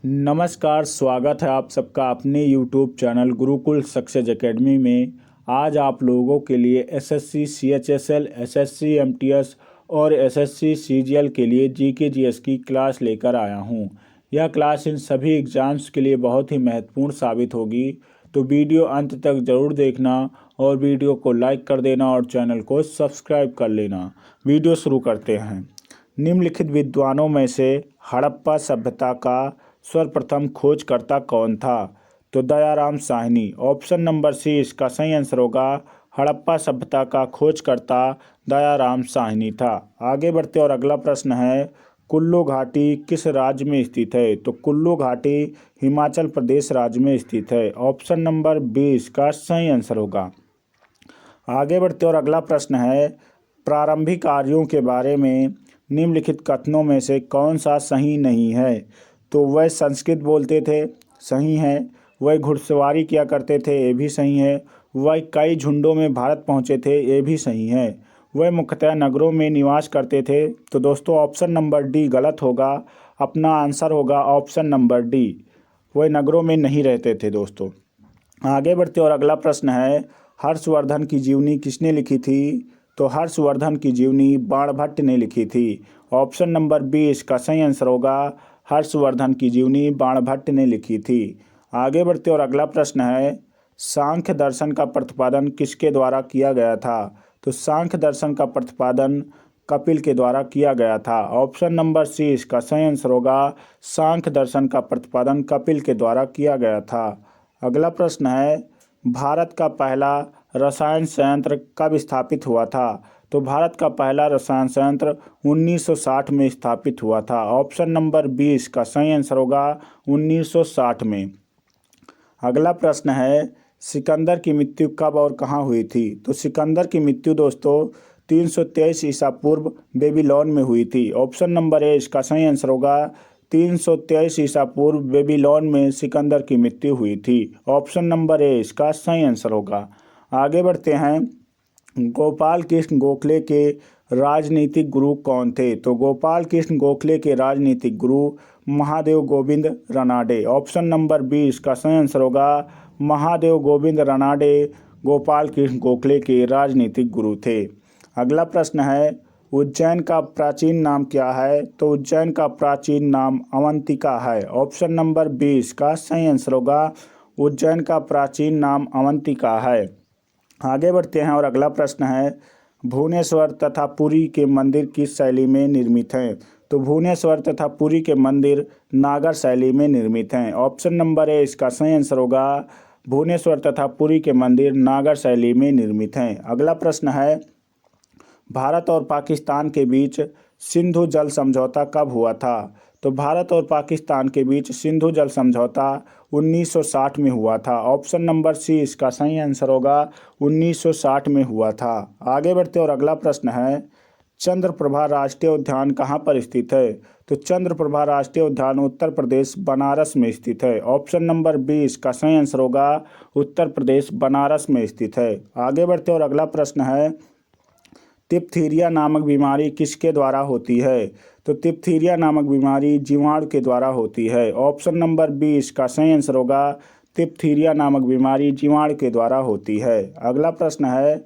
नमस्कार, स्वागत है आप सबका अपने YouTube channel Gurukul success academy में। आज आप लोगों के लिए एसएससी सीएचएसएल, एसएससी एमटीएस और एसएससी सीजीएल के लिए जीके जीएस की क्लास लेकर आया हूं। यह क्लास इन सभी एग्ज़ाम्स के लिए बहुत ही महत्वपूर्ण साबित होगी, तो वीडियो अंत तक ज़रूर देखना और वीडियो को लाइक कर देना और चैनल को सब्सक्राइब कर लेना। वीडियो शुरू करते हैं। निम्नलिखित विद्वानों में से हड़प्पा सभ्यता का सर्वप्रथम खोजकर्ता कौन था? तो Dayaram Sahni. Option number C इसका सही आंसर होगा। हड़प्पा सभ्यता का खोजकर्ता दयाराम साहनी था। आगे बढ़ते और अगला प्रश्न है, कुल्लू घाटी किस राज्य में स्थित है? तो कुल्लू घाटी हिमाचल प्रदेश राज्य में स्थित है। ऑप्शन नंबर बी इसका सही आंसर होगा। आगे बढ़ते और अगला प्रश्न है, प्रारंभिक आर्यों के बारे में निम्नलिखित कथनों में से कौन सा सही नहीं है? तो वह संस्कृत बोलते थे, सही है। वह घुड़सवारी किया करते थे, ये भी सही है। वह कई झुंडों में भारत पहुंचे थे, ये भी सही है। वह मुख्यतः नगरों में निवास करते थे। तो दोस्तों ऑप्शन नंबर डी गलत होगा। अपना आंसर होगा ऑप्शन नंबर डी। वह नगरों में नहीं रहते थे दोस्तों। आगे बढ़ते और अगला प्रश्न है, हर्षवर्धन की जीवनी किसने लिखी थी? तो हर्षवर्धन की जीवनी बाणभट्ट ने लिखी थी। ऑप्शन नंबर बी इसका सही आंसर होगा। हर्षवर्धन की जीवनी बाणभट्ट ने लिखी थी। आगे बढ़ते और अगला प्रश्न है, सांख्य दर्शन का प्रतिपादन किसके द्वारा किया गया था? तो सांख्य दर्शन का प्रतिपादन कपिल के द्वारा किया गया था। ऑप्शन नंबर सी इसका सही आंसर होगा। सांख्य दर्शन का प्रतिपादन कपिल के द्वारा किया गया था। अगला प्रश्न है, भारत का पहला रसायन संयंत्र कब स्थापित हुआ था? तो भारत का पहला रसायन संयंत्र 1960 में स्थापित हुआ था। ऑप्शन नंबर 20 का सही आंसर होगा 1960 में। अगला प्रश्न है, सिकंदर की मृत्यु कब और कहाँ हुई थी? तो सिकंदर की मृत्यु दोस्तों 323 ईसा पूर्व बेबीलोन में हुई थी। ऑप्शन नंबर ए इसका सही आंसर होगा। 323 ईसा पूर्व बेबीलोन में सिकंदर की मृत्यु हुई थी। ऑप्शन नंबर ए इसका सही आंसर होगा। आगे बढ़ते हैं, गोपाल कृष्ण गोखले के राजनीतिक गुरु कौन थे? तो गोपाल कृष्ण गोखले के राजनीतिक गुरु Mahadev Govind Ranade. Option number B इसका सही आंसर होगा। महादेव गोविंद रनाडे गोपाल कृष्ण गोखले के राजनीतिक गुरु थे। अगला प्रश्न है, उज्जैन का प्राचीन नाम क्या है? तो उज्जैन का प्राचीन नाम अवंतिका है। ऑप्शन नंबर बी इसका सही आंसर होगा। उज्जैन का प्राचीन नाम अवंतिका है। आगे बढ़ते हैं और अगला प्रश्न है, भुवनेश्वर तथा पुरी के मंदिर किस शैली में निर्मित हैं? तो भुवनेश्वर तथा पुरी के मंदिर नागर शैली में निर्मित हैं। ऑप्शन नंबर ए इसका सही आंसर होगा। भुवनेश्वर तथा पुरी के मंदिर नागर शैली में निर्मित हैं। अगला प्रश्न है, भारत और पाकिस्तान के बीच सिंधु जल समझौता कब हुआ था? तो भारत और पाकिस्तान के बीच सिंधु जल समझौता 1960 में हुआ था। ऑप्शन नंबर सी इसका सही आंसर होगा। 1960 में हुआ था। आगे बढ़ते और अगला प्रश्न है, चंद्रप्रभा राष्ट्रीय उद्यान कहाँ पर स्थित है? तो चंद्रप्रभा राष्ट्रीय उद्यान उत्तर प्रदेश बनारस में स्थित है। ऑप्शन नंबर बी इसका सही आंसर होगा। उत्तर प्रदेश बनारस में स्थित है। आगे बढ़ते और अगला प्रश्न है, डिप्थीरिया नामक बीमारी किसके द्वारा होती है? तो डिप्थीरिया नामक बीमारी जीवाणु के द्वारा होती है। ऑप्शन नंबर बी इसका सही आंसर होगा। डिप्थीरिया नामक बीमारी जीवाणु के द्वारा होती है। अगला प्रश्न है,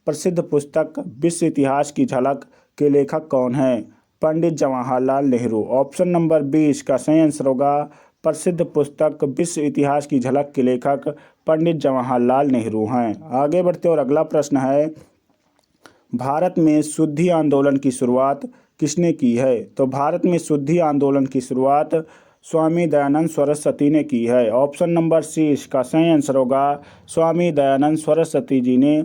प्रसिद्ध पुस्तक विश्व इतिहास की झलक के लेखक कौन है? Pandit Jawaharlal Nehru. Option number B इसका सही आंसर होगा। प्रसिद्ध पुस्तक विश्व इतिहास की झलक के लेखक पंडित जवाहरलाल नेहरू हैं। आगे बढ़ते और अगला प्रश्न है, भारत में शुद्धि आंदोलन की शुरुआत किसने की है? तो भारत में शुद्धि आंदोलन की शुरुआत स्वामी दयानंद सरस्वती ने की है। ऑप्शन नंबर सी इसका सही आंसर होगा। स्वामी दयानंद सरस्वती जी ने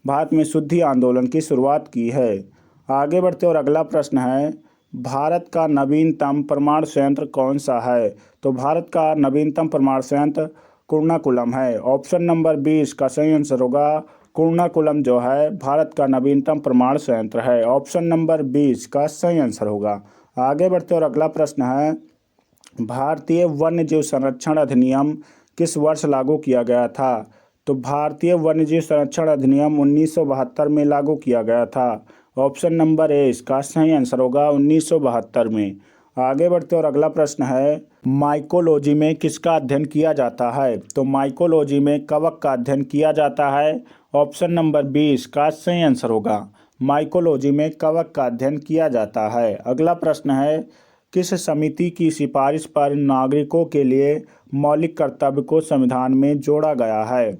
भारत में शुद्धि आंदोलन की शुरुआत की है। आगे बढ़ते और अगला प्रश्न है, भारत का नवीनतम परमाणु संयंत्र कौन सा है? तो भारत का नवीनतम परमाणु संयंत्र कुर्णाकुलम है। ऑप्शन नंबर बी इसका सही आंसर होगा। कुर्णाकुलम जो है भारत का नवीनतम परमाणु संयंत्र है। ऑप्शन नंबर 20 का सही आंसर होगा। आगे बढ़ते और अगला प्रश्न है, भारतीय वन्यजीव संरक्षण अधिनियम किस वर्ष लागू किया गया था? तो भारतीय वन्यजीव संरक्षण अधिनियम 1972 में लागू किया गया था। ऑप्शन नंबर ए इसका सही आंसर होगा 1972 में। आगे बढ़ते और अगला प्रश्न है, माइकोलॉजी में किसका अध्ययन किया जाता है? तो माइकोलॉजी में कवक का अध्ययन किया जाता है। ऑप्शन नंबर 20 का सही आंसर होगा। माइकोलॉजी में कवक का अध्ययन किया जाता है। अगला प्रश्न है, किस समिति की सिफारिश पर नागरिकों के लिए मौलिक कर्तव्य को संविधान में जोड़ा गया है?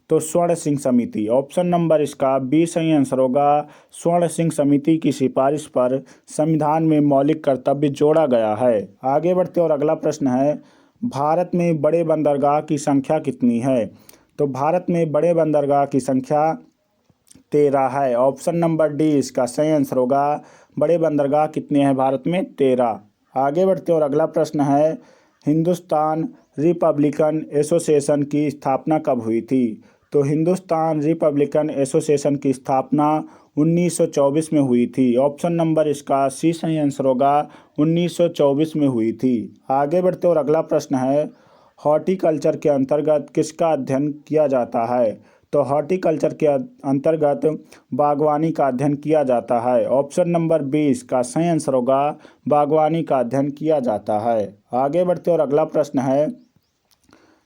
तो स्वर्ण सिंह समिति। ऑप्शन नंबर इसका 20 सही आंसर होगा। स्वर्ण सिंह समिति की सिफारिश पर संविधान में मौलिक कर्तव्य जोड़ा गया है। आगे बढ़ते और अगला प्रश्न है, भारत में बड़े बंदरगाह की संख्या कितनी है? तो भारत में बड़े बंदरगाह की संख्या 13 है। ऑप्शन नंबर डी इसका सही आंसर होगा। बड़े बंदरगाह कितने हैं भारत में? 13। आगे बढ़ते और अगला प्रश्न है, हिंदुस्तान रिपब्लिकन एसोसिएशन की स्थापना कब हुई थी? तो हिंदुस्तान रिपब्लिकन एसोसिएशन की स्थापना 1924 में हुई थी। ऑप्शन नंबर इसका सी सही आंसर होगा। 1924 में हुई थी। आगे बढ़ते और अगला प्रश्न है, हॉर्टिकल्चर के अंतर्गत किसका अध्ययन किया जाता है? तो हॉर्टिकल्चर के अंतर्गत बागवानी का अध्ययन किया जाता है। ऑप्शन नंबर 20 का सही आंसर होगा। बागवानी का अध्ययन किया जाता है। आगे बढ़ते और अगला प्रश्न है,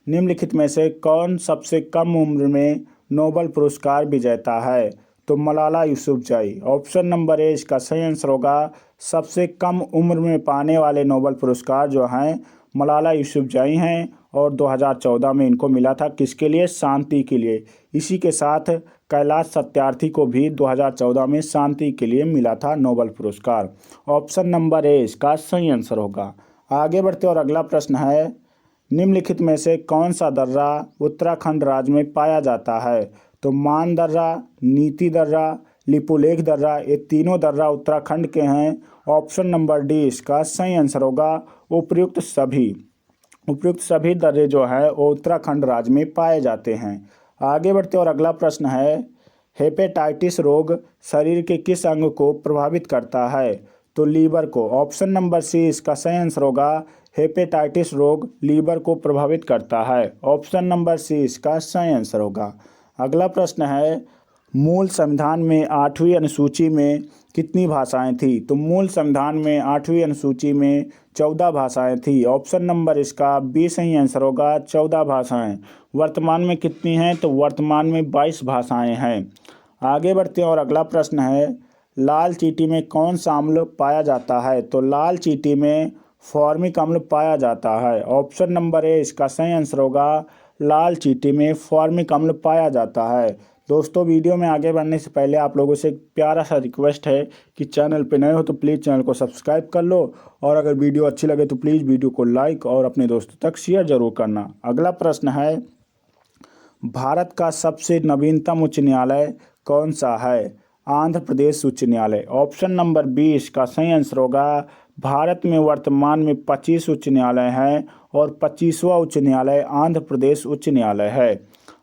निम्नलिखित में से कौन सबसे कम उम्र में नोबेल पुरस्कार विजेता है? तो Malala Yousafzai. Option number A इसका सही आंसर होगा। सबसे कम उम्र में पाने वाले नोबेल पुरस्कार जो हैं मलाला यूसुफजई हैं और 2014 में इनको मिला था। किसके लिए? शांति के लिए। इसी के साथ कैलाश सत्यार्थी को भी 2014 में शांति के लिए मिला था नोबेल पुरस्कार। ऑप्शन नंबर ए इसका सही आंसर होगा। आगे बढ़ते और अगला प्रश्न है, निम्नलिखित में से कौन सा दर्रा उत्तराखंड राज्य में पाया जाता है? तो मान दर्रा, नीति दर्रा, लिपुलेख दर्रा, ये तीनों दर्रा उत्तराखंड के हैं। ऑप्शन नंबर डी इसका सही आंसर होगा। उपयुक्त सभी दर्रे जो है वो उत्तराखंड राज्य में पाए जाते हैं। आगे बढ़ते और अगला प्रश्न है, हेपेटाइटिस रोग शरीर के किस अंग को प्रभावित करता है? तो लीवर को। ऑप्शन नंबर सी इसका सही आंसर होगा। हेपेटाइटिस रोग लीवर को प्रभावित करता है। ऑप्शन नंबर सी इसका सही आंसर होगा। अगला प्रश्न है, मूल संविधान में 8वीं अनुसूची में कितनी भाषाएं थी? तो मूल संविधान में 8वीं अनुसूची में 14 भाषाएं थी। ऑप्शन नंबर इसका 20 सही आंसर होगा। 14 भाषाएं। वर्तमान में कितनी हैं? तो वर्तमान में 22 भाषाएं हैं। आगे बढ़ते हैं और अगला प्रश्न है, लाल चींटी में कौन सा अम्ल पाया जाता है? तो लाल चींटी में फॉर्मिक अम्ल पाया जाता है। ऑप्शन नंबर ए इसका सही आंसर होगा। लाल चींटी में फॉर्मिक अम्ल पाया जाता है। दोस्तों, वीडियो में आगे बढ़ने से पहले आप लोगों से एक प्यारा सा रिक्वेस्ट है कि चैनल पे नए हो तो प्लीज़ चैनल को सब्सक्राइब कर लो, और अगर वीडियो अच्छी लगे तो प्लीज़ वीडियो को लाइक और अपने दोस्तों तक शेयर जरूर करना। अगला प्रश्न है, भारत का सबसे नवीनतम उच्च न्यायालय कौन सा है? आंध्र प्रदेश उच्च न्यायालय। ऑप्शन नंबर 20 का सही आंसर होगा। भारत में वर्तमान में 25 उच्च न्यायालय हैं और 25वां उच्च न्यायालय आंध्र प्रदेश उच्च न्यायालय है।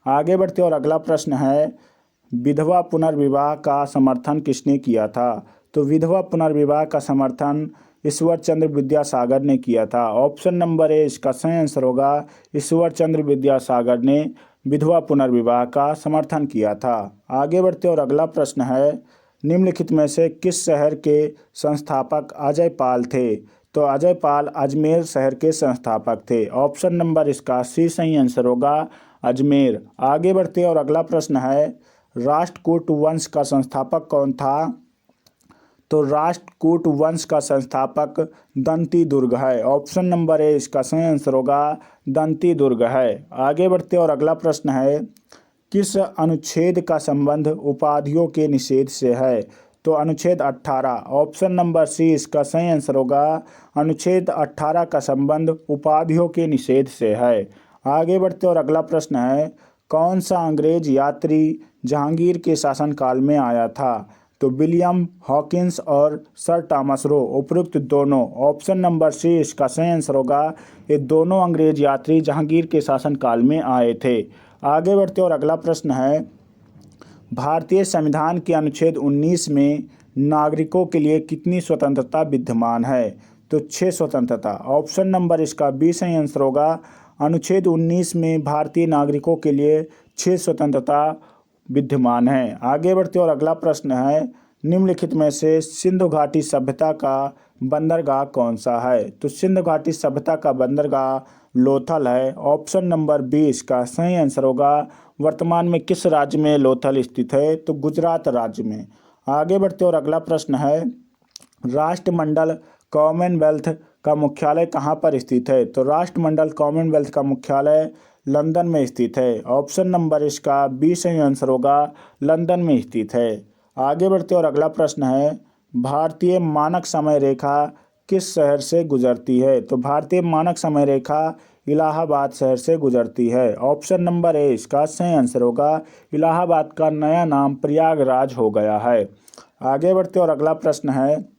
आगे बढ़ते और अगला प्रश्न है, विधवा पुनर्विवाह का समर्थन किसने किया था? तो विधवा पुनर्विवाह का समर्थन ईश्वर चंद्र विद्यासागर ने किया था। ऑप्शन नंबर ए इसका सही आंसर होगा। ईश्वर चंद्र विद्यासागर ने विधवा पुनर्विवाह का समर्थन किया था। आगे बढ़ते और अगला प्रश्न है, निम्नलिखित में से किस शहर के संस्थापक अजय पाल थे? तो अजय पाल अजमेर शहर के संस्थापक थे। ऑप्शन नंबर इसका सी सही आंसर होगा। अजमेर। आगे बढ़ते और अगला प्रश्न है, राष्ट्रकूट वंश का संस्थापक कौन था? तो राष्ट्रकूट वंश का संस्थापक दंती दुर्ग है। ऑप्शन नंबर ए इसका सही आंसर होगा। दंती दुर्ग है। आगे बढ़ते और अगला प्रश्न है, किस अनुच्छेद का संबंध उपाधियों के निषेध से है? तो अनुच्छेद 18। ऑप्शन नंबर सी इसका सही आंसर होगा। अनुच्छेद 18 का संबंध उपाधियों के निषेध से है। आगे बढ़ते और अगला प्रश्न है, कौन सा अंग्रेज यात्री जहांगीर के शासनकाल में आया था? तो विलियम हॉकिंस और सर टॉमस रो, उपयुक्त दोनों। ऑप्शन नंबर सी इसका सही आंसर होगा। ये दोनों अंग्रेज यात्री जहांगीर के शासनकाल में आए थे। आगे बढ़ते और अगला प्रश्न है, भारतीय संविधान के अनुच्छेद 19 में नागरिकों के लिए कितनी स्वतंत्रता विद्यमान है? तो 6 स्वतंत्रता। ऑप्शन नंबर इसका 20 सही आंसर होगा। अनुच्छेद 19 में भारतीय नागरिकों के लिए 6 स्वतंत्रता विद्यमान है। आगे बढ़ते और अगला प्रश्न है, निम्नलिखित में से सिंधु घाटी सभ्यता का बंदरगाह कौन सा है? तो सिंधु घाटी सभ्यता का बंदरगाह लोथल है। ऑप्शन नंबर 20 का सही आंसर होगा। वर्तमान में किस राज्य में लोथल स्थित है? तो गुजरात राज्य में। आगे बढ़ते और अगला प्रश्न है, राष्ट्रमंडल कॉमनवेल्थ का मुख्यालय कहाँ पर स्थित है? तो राष्ट्रमंडल कॉमनवेल्थ का मुख्यालय लंदन में स्थित है। ऑप्शन नंबर इसका 20 सही आंसर होगा, लंदन में स्थित है। आगे बढ़ते और अगला प्रश्न है, भारतीय मानक समय रेखा किस शहर से गुजरती है? तो भारतीय मानक समय रेखा इलाहाबाद शहर से गुजरती है। ऑप्शन नंबर ए इसका सही आंसर होगा। इलाहाबाद का नया नाम प्रयागराज हो गया है। आगे बढ़ते और अगला प्रश्न है,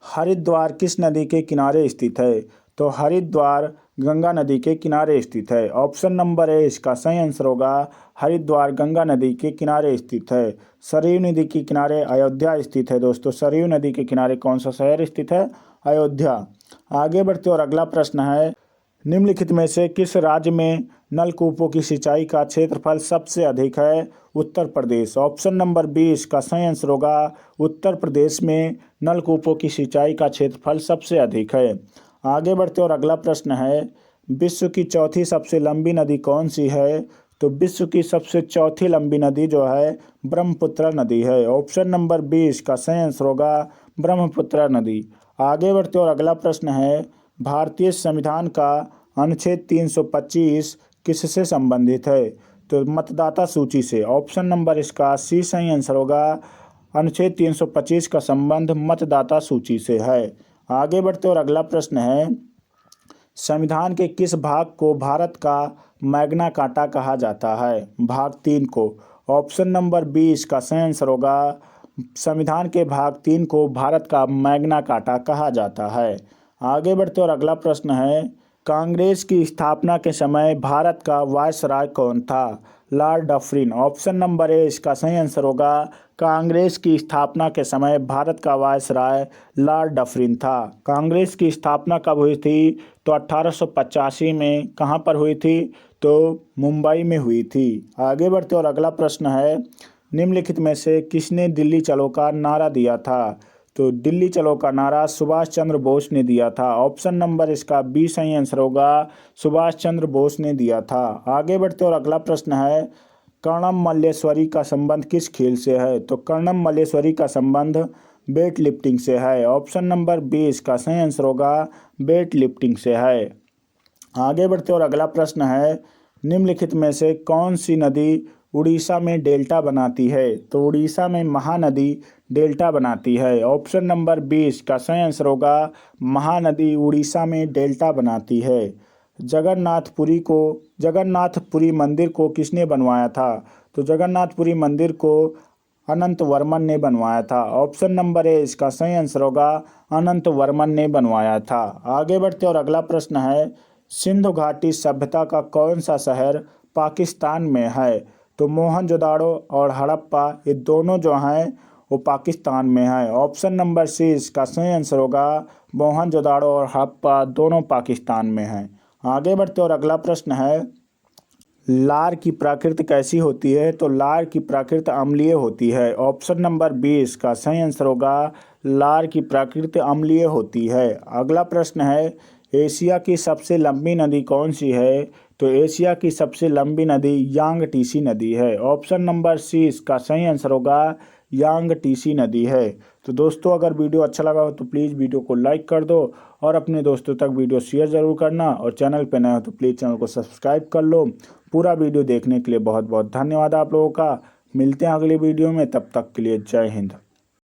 हरिद्वार किस नदी के किनारे स्थित है? तो हरिद्वार गंगा नदी के किनारे स्थित है। ऑप्शन नंबर ए इसका सही आंसर होगा। हरिद्वार गंगा नदी के किनारे स्थित है। सरयू नदी के किनारे अयोध्या स्थित है। दोस्तों, सरयू नदी के किनारे कौन सा शहर स्थित है? अयोध्या। आगे बढ़ते और अगला प्रश्न है, निम्नलिखित में से किस राज्य में नलकूपों की सिंचाई का क्षेत्रफल सबसे अधिक है? उत्तर प्रदेश। ऑप्शन नंबर 20 का सही आंसर होगा। उत्तर प्रदेश में नलकूपों की सिंचाई का क्षेत्रफल सबसे अधिक है। आगे बढ़ते और अगला प्रश्न है, विश्व की चौथी सबसे लंबी नदी कौन सी है? तो विश्व की सबसे चौथी लंबी नदी जो है ब्रह्मपुत्र नदी है। ऑप्शन नंबर 20 का सही आंसर होगा, ब्रह्मपुत्र नदी। आगे बढ़ते और अगला प्रश्न है, भारतीय संविधान का अनुच्छेद 325 किससे संबंधित है? तो मतदाता सूची से। ऑप्शन नंबर इसका सी सही आंसर होगा। अनुच्छेद 325 का संबंध मतदाता सूची से है। आगे बढ़ते और अगला प्रश्न है, संविधान के किस भाग को भारत का मैग्ना कार्टा कहा जाता है? भाग 3 को। ऑप्शन नंबर 20 का सही आंसर होगा। संविधान के भाग 3 को भारत का मैग्ना कार्टा कहा जाता है। आगे बढ़ते और अगला प्रश्न है, कांग्रेस की स्थापना के समय भारत का वायसराय कौन था? Lord Dufferin. Option number A इसका सही आंसर होगा। कांग्रेस की स्थापना के समय भारत का वायसराय लॉर्ड डफरिन था। कांग्रेस की स्थापना कब हुई थी? तो 1885 में। कहाँ पर हुई थी? तो मुंबई में हुई थी। आगे बढ़ते और अगला प्रश्न है, निम्नलिखित में से किसने दिल्ली चलो का नारा दिया था? तो दिल्ली चलो का नारा सुभाष चंद्र बोस ने दिया था। ऑप्शन नंबर इसका 20 सही आंसर होगा। सुभाष चंद्र बोस ने दिया था। आगे बढ़ते और अगला प्रश्न है, कर्णम मल्लेश्वरी का संबंध किस खेल से है? तो कर्णम मल्लेश्वरी का संबंध वेट लिफ्टिंग से है। ऑप्शन नंबर 20 का सही आंसर होगा, वेट लिफ्टिंग से है। आगे बढ़ते और अगला प्रश्न है, निम्नलिखित में से कौन सी नदी उड़ीसा में डेल्टा बनाती है? तो उड़ीसा में महानदी डेल्टा बनाती है। ऑप्शन नंबर 20 का सही आंसर होगा, महानदी उड़ीसा में डेल्टा बनाती है। जगन्नाथपुरी मंदिर को किसने बनवाया था? तो जगन्नाथपुरी मंदिर को अनंत वर्मन ने बनवाया था। ऑप्शन नंबर ए इसका सही आंसर होगा, अनंत वर्मन ने बनवाया था। आगे बढ़ते और अगला प्रश्न है, सिंधु घाटी सभ्यता का कौन सा शहर पाकिस्तान में है? तो मोहनजोदाड़ो और हड़प्पा, ये दोनों जो हैं वो पाकिस्तान में है। ऑप्शन नंबर सी इसका सही आंसर होगा। मोहनजोदाड़ो और हड़प्पा दोनों पाकिस्तान में हैं। आगे बढ़ते और अगला प्रश्न है, लार की प्रकृति कैसी होती है? तो लार की प्रकृति अम्लीय होती है। ऑप्शन नंबर 20 का सही आंसर होगा, लार की प्रकृति अम्लीय होती है। अगला प्रश्न है, एशिया की सबसे लंबी नदी कौन सी है? तो एशिया की सबसे लंबी नदी यांगटीसी नदी है। ऑप्शन नंबर सी इसका सही आंसर होगा, यांगटीसी नदी है। तो दोस्तों, अगर वीडियो अच्छा लगा हो तो प्लीज़ वीडियो को लाइक कर दो और अपने दोस्तों तक वीडियो शेयर ज़रूर करना, और चैनल पर नए हो तो प्लीज़ चैनल को सब्सक्राइब कर लो। पूरा वीडियो देखने के लिए बहुत बहुत धन्यवाद आप लोगों का। मिलते हैं अगली वीडियो में, तब तक के लिए जय हिंद।